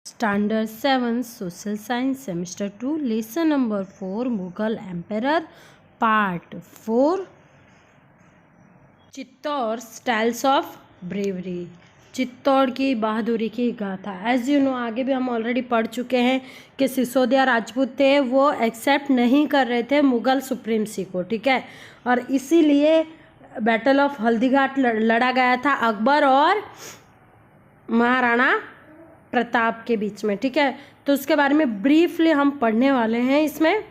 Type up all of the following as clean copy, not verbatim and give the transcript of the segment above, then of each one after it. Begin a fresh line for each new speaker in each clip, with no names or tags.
Standard 7 Social Science Semester 2 Lesson number 4 Mughal Emperor Part 4 Chittor styles of bravery, Chittor की बहादुरी की गाथा। एज यू नो, आगे भी हम ऑलरेडी पढ़ चुके हैं कि सिसोदिया राजपूत थे, वो एक्सेप्ट नहीं कर रहे थे मुग़ल सुप्रीमसी को, ठीक है। और इसीलिए बैटल ऑफ हल्दीघाट लड़ा गया था अकबर और महाराणा प्रताप के बीच में, ठीक है। तो उसके बारे में ब्रीफली हम पढ़ने वाले हैं इसमें।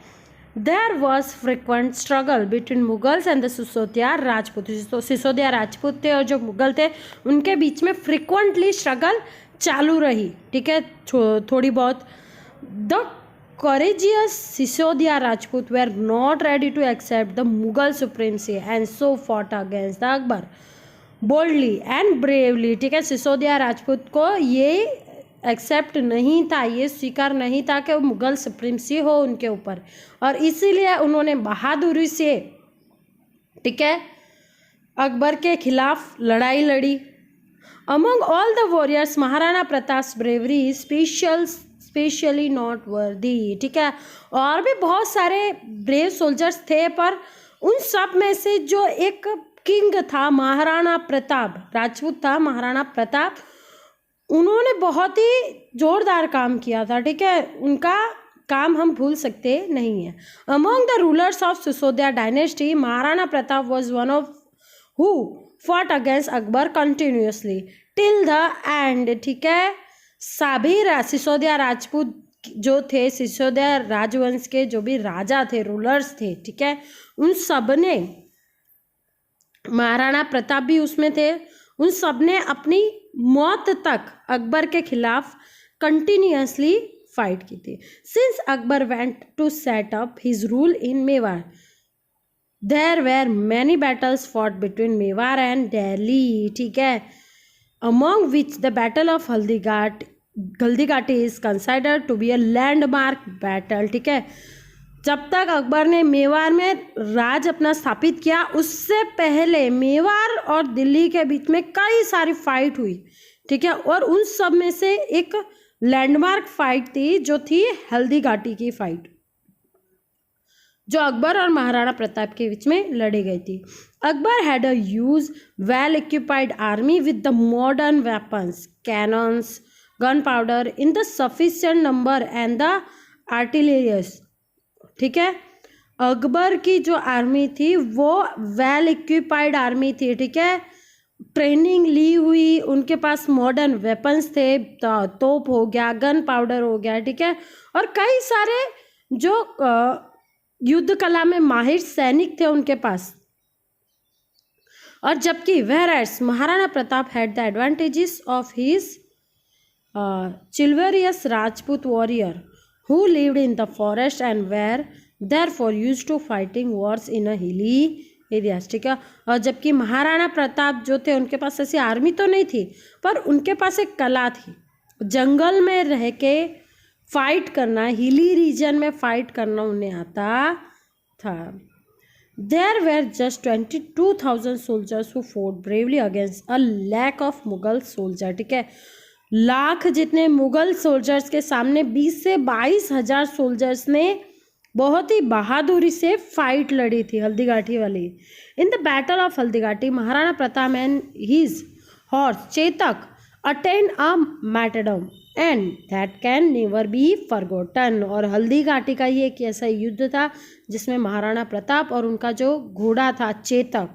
There was frequent struggle between Mughals and the Sisodia Rajput. तो सिसोदिया राजपूत थे और जो मुगल थे उनके बीच में फ्रिक्वेंटली स्ट्रगल चालू रही, ठीक है, थोड़ी बहुत। The courageous Sisodia Rajput were not ready to accept the Mughal supremacy and so fought against the Akbar boldly and bravely, ठीक है। सिसोदिया राजपूत को ये एक्सेप्ट नहीं था, ये स्वीकार नहीं था कि वो मुग़ल सुप्रीमसी हो उनके ऊपर, और इसीलिए उन्होंने बहादुरी से, ठीक है, अकबर के खिलाफ लड़ाई लड़ी। Among all the warriors Maharana Pratap bravery specially not worthy, ठीक है। और भी बहुत सारे ब्रेव सोल्जर्स थे, पर उन सब में से जो एक किंग था, महाराणा प्रताप राजपूत था, महाराणा प्रताप, उन्होंने बहुत ही जोरदार काम किया था, ठीक है। उनका काम हम भूल सकते नहीं हैं। Among the rulers of Sisodia dynasty Maharana Pratap was one of who fought against Akbar continuously till the end, ठीक है। सभी सिसोदिया राजपूत जो थे, सिसोदिया राजवंश के जो भी राजा थे, रूलर्स थे, ठीक है, उन सब ने, महाराणा प्रताप भी उसमें थे, उन सब ने अपनी मौत तक अकबर के खिलाफ कंटिन्यूसली फाइट की थी। Since Akbar went to set up his rule in Mewar, there were many battles fought between Mewar and Delhi, ठीक है। Among which the battle of Haldighat is considered to be a landmark battle, ठीक है। जब तक अकबर ने मेवाड़ में राज अपना स्थापित किया, उससे पहले मेवाड़ और दिल्ली के बीच में कई सारी फाइट हुई, ठीक है। और उन सब में से एक लैंडमार्क फाइट थी जो थी हल्दीघाटी की फाइट, जो अकबर और महाराणा प्रताप के बीच में लड़ी गई थी। Akbar had a use well equipped army with the modern weapons, cannons, gun powder in the sufficient number and the artilleries, ठीक है। अकबर की जो आर्मी थी वो वेल इक्विपाइड आर्मी थी, ठीक है, ट्रेनिंग ली हुई, उनके पास मॉडर्न वेपन्स थे, तोप हो गया, गन पाउडर हो गया, ठीक है, और कई सारे जो युद्ध कला में माहिर सैनिक थे उनके पास। और जबकि whereas Maharana Pratap had the advantages of his chivalrous Rajput warrior who lived in the forest and were therefore used to fighting wars in a hilly areas, ठीक है। और जबकि महाराणा प्रताप जो थे, उनके पास ऐसी आर्मी तो नहीं थी, पर उनके पास एक कला थी, जंगल में रह के फाइट करना, हिली रीजन में फाइट करना उन्हें आता था। There were just 22,000 soldiers who fought bravely against a lack of Mughal soldier, ठीक है। लाख जितने मुगल सोल्जर्स के सामने 20 से 22,000 सोल्जर्स ने बहुत ही बहादुरी से फाइट लड़ी थी, हल्दीघाटी वाली। In the battle of Haldighati Maharana Pratap and his horse Chetak attain a martyrdom and that can never be forgotten. और हल्दीघाटी का ये एक ऐसा युद्ध था जिसमें महाराणा प्रताप और उनका जो घोड़ा था चेतक,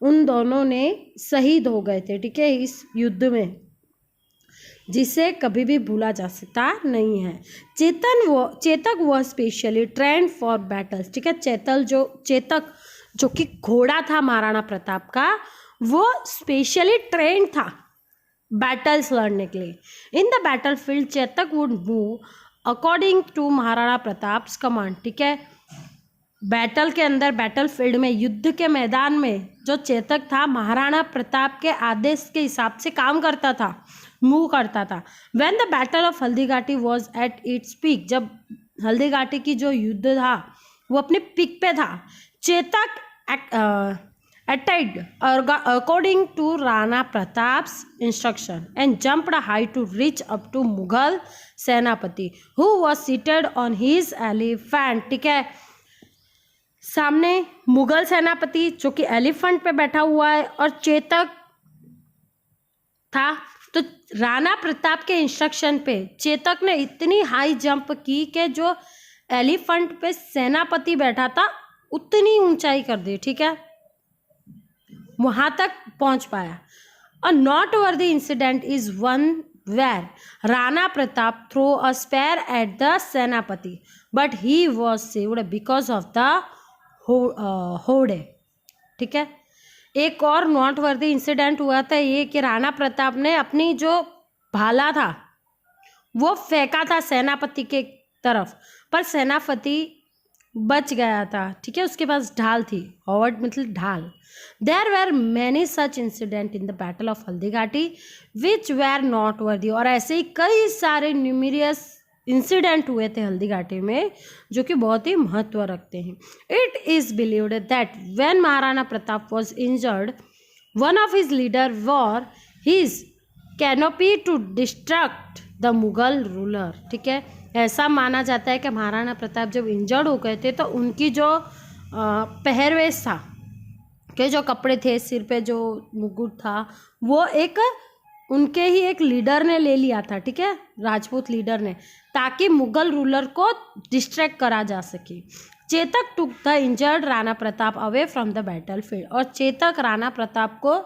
उन दोनों ने शहीद हो गए थे, ठीक है, इस युद्ध में, जिसे कभी भी भूला जा सकता नहीं है। चेतक वो स्पेशली ट्रेंड फॉर बैटल्स, ठीक है। चेतक जो कि घोड़ा था महाराणा प्रताप का, वो स्पेशली ट्रेंड था बैटल्स लड़ने के लिए। In the battlefield Chetak would move according to Maharana Pratap's command, ठीक है। बैटल के अंदर, बैटल फील्ड में, युद्ध के मैदान में जो चेतक था महाराणा प्रताप के आदेश के हिसाब से काम करता था, मूव करता था। When the battle of Haldighati was at its peak, जब हल्दीघाटी की जो युद्ध था वो अपने पीक पे था, Chetak attacked according to Rana Pratap's instruction and jumped high to reach up to Mughal सेनापति who was seated on his elephant. ठीक है, सामने मुगल सेनापति जो कि एलिफेंट पे बैठा हुआ है और चेतक था। तो राणा प्रताप के इंस्ट्रक्शन पे चेतक ने इतनी हाई जंप की कि जो एलिफेंट पे सेनापति बैठा था उतनी ऊंचाई कर दी। ठीक है, वहां तक पहुंच पाया। A noteworthy incident is one where Rana Pratap throw a spear at the senapati but he was saved because of the होड़े। ठीक है, एक और नॉट वर्दी इंसिडेंट हुआ था ये कि राणा प्रताप ने अपनी जो भाला था वो फेंका था सेनापति के तरफ, पर सेनापति बच गया था। ठीक है, उसके पास ढाल थी, हॉवर्ड मतलब ढाल। There were many such incident in the battle of Haldighati which were not worthy, और ऐसे ही कई सारे न्यूमेरियस इंसिडेंट हुए थे हल्दीघाटी में जो कि बहुत ही महत्व रखते हैं। It is believed that when Maharana Pratap was injured one of his leader wore his canopy to distract the Mughal ruler. ठीक है, ऐसा माना जाता है कि महाराणा प्रताप जब इंजर्ड हो गए थे तो उनकी जो पहरवेश था के जो कपड़े थे, सिर पे जो मुकुट था, वो एक उनके ही एक लीडर ने ले लिया था। ठीक है, राजपूत लीडर ने, ताकि मुगल रूलर को डिस्ट्रैक्ट करा जा सके। Chetak took the injured Rana Pratap away from the battle field, और चेतक राणा प्रताप को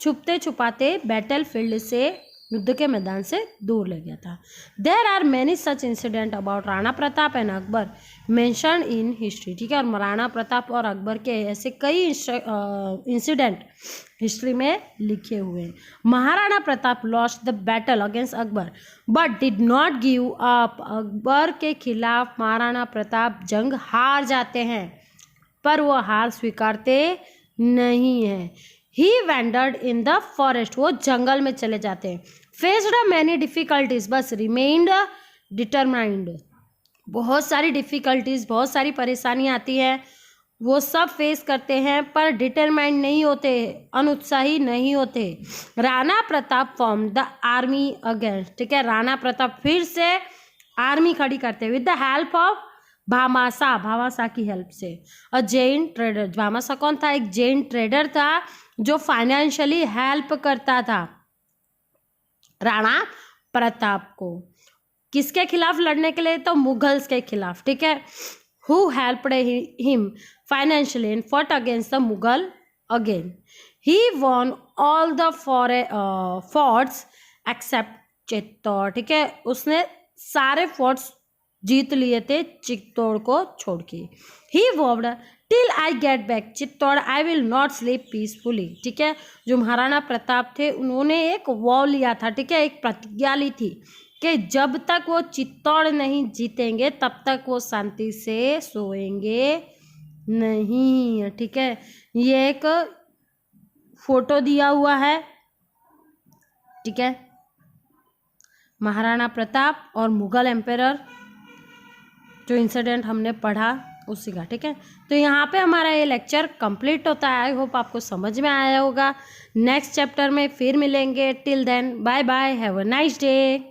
छुपते छुपाते बैटल फील्ड से, युद्ध के मैदान से दूर ले गया था। There are many such incident about Rana Pratap and Akbar mention in history. ठीक है, और राणा प्रताप और अकबर के ऐसे कई इंसिडेंट हिस्ट्री में लिखे हुए हैं। Maharana Pratap lost the battle against Akbar but did not give up. Akbar के खिलाफ महाराणा प्रताप जंग हार जाते हैं पर वो हार स्वीकारते नहीं हैं। ही वैंडर्ड इन द फॉरेस्ट, वो जंगल में चले जाते हैं। फेस्ड मैनी डिफिकल्टीज बस रिमेन्ड डिटरमाइंड, बहुत सारी डिफिकल्टीज, बहुत सारी परेशानियाँ आती हैं, वो सब फेस करते हैं पर डिटरमाइंड नहीं होते, अनुत्साही नहीं होते। Rana Pratap form the army against. ठीक है, राणा प्रताप फिर से आर्मी खड़ी करते with the help of Bhamasha, Bhamasha की हेल्प से। और जैन ट्रेडर, भामासा कौन था? एक जैन ट्रेडर था जो फाइनेंशियली हेल्प करता था राणा प्रताप को। किसके खिलाफ लड़ने के लिए? तो मुगल्स के खिलाफ। ठीक है, who helped him financially and fought against the Mughal again. He won all the forts except Chittor. ठीक है, उसने सारे फोर्ट्स जीत लिए थे चित्तौड़ को छोड़ के। He vowed till I get back Chittor I will not sleep peacefully. ठीक है, जो महाराणा प्रताप थे उन्होंने एक वॉव लिया था। ठीक है, एक प्रतिज्ञा ली थी कि जब तक वो चित्तौड़ नहीं जीतेंगे तब तक वो शांति से सोएंगे नहीं। ठीक है, ये एक फोटो दिया हुआ है। ठीक है, महाराणा प्रताप और मुगल एम्पेरर जो इंसिडेंट हमने पढ़ा उसी का। ठीक है, तो यहाँ पे हमारा ये लेक्चर कंप्लीट होता है। आई होप आपको समझ में आया होगा। नेक्स्ट चैप्टर में फिर मिलेंगे। Till then bye bye, have a nice day.